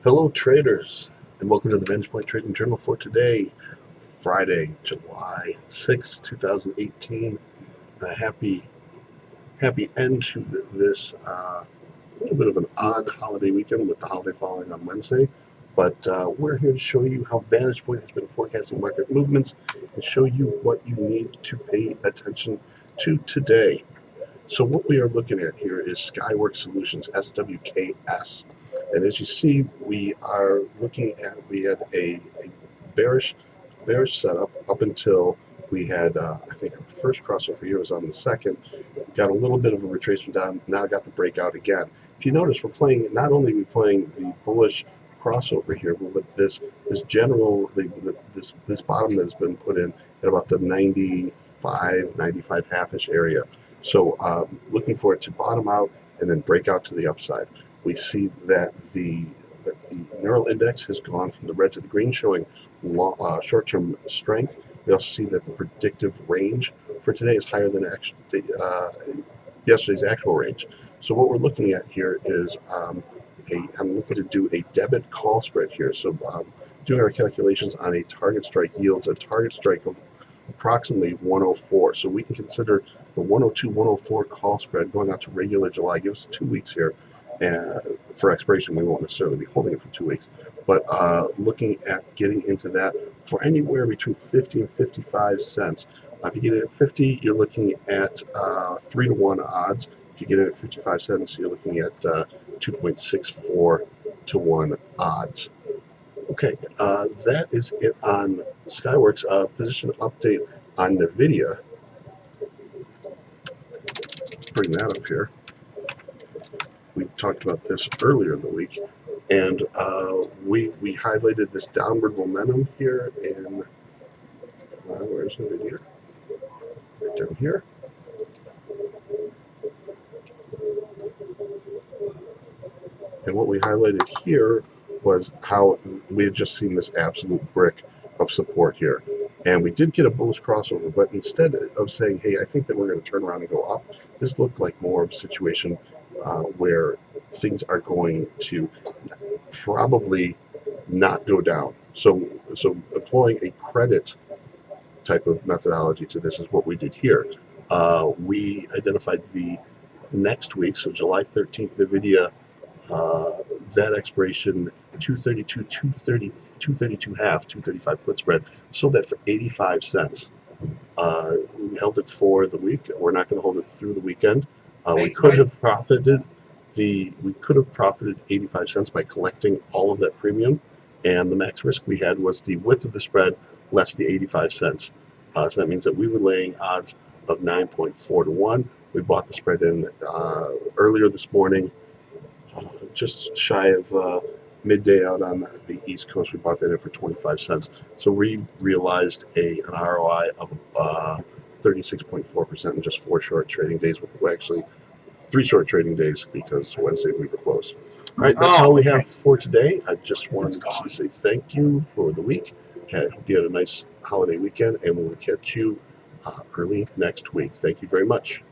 Hello traders, and welcome to the VantagePoint Trading Journal for today, Friday, July 6, 2018. A happy end to this little bit of an odd holiday weekend with the holiday falling on Wednesday. But we're here to show you how VantagePoint has been forecasting market movements and show you what you need to pay attention to today. So what we are looking at here is Skyworks Solutions, SWKS. And as you see, we are looking at, we had a bearish setup up until we had, I think our first crossover here was on the 2nd. Got a little bit of a retracement down, now got the breakout again. If you notice, we're playing, not only are we playing the bullish crossover here, but with this general, this bottom that has been put in at about the 95 half-ish area. So looking for it to bottom out and then break out to the upside. We see that the neural index has gone from the red to the green, showing short-term strength. We also see that the predictive range for today is higher than yesterday's actual range. So what we're looking at here is I'm looking to do a debit call spread here. So doing our calculations on a target strike yields a target strike of approximately 104. So we can consider the 102-104 call spread going out to regular July. Give us 2 weeks here. And for expiration, we won't necessarily be holding it for 2 weeks, but looking at getting into that for anywhere between 50 and 55 cents. If you get it at 50, you're looking at 3 to 1 odds. If you get it at 55 cents, you're looking at 2.64 to 1 odds. Okay, that is it on Skyworks. Position update on NVIDIA. Bring that up here. We talked about this earlier in the week, and we highlighted this downward momentum here in, where's NVIDIA? Right down here. And what we highlighted here was how we had just seen this absolute brick of support here. And we did get a bullish crossover, but instead of saying, hey, I think that we're going to turn around and go up, this looked like more of a situation where things are going to probably not go down. So employing a credit type of methodology to this is what we did here. We identified the next week, so July 13th, NVIDIA, that expiration 232, 230, 232 half, 235 put spread, sold that for 85 cents. We held it for the week. We're not going to hold it through the weekend. We could have profited 85 cents by collecting all of that premium, and the max risk we had was the width of the spread less the 85 cents. So that means that we were laying odds of 9.4 to 1. We bought the spread in earlier this morning, just shy of midday out on the East Coast. We bought that in for 25 cents. So we realized an ROI of 36.4% in just 4 short trading days, with actually 3 short trading days because Wednesday we were closed. All right, that's all we have for today. I just wanted to say thank you for the week. I hope you had a nice holiday weekend, and we'll catch you early next week. Thank you very much.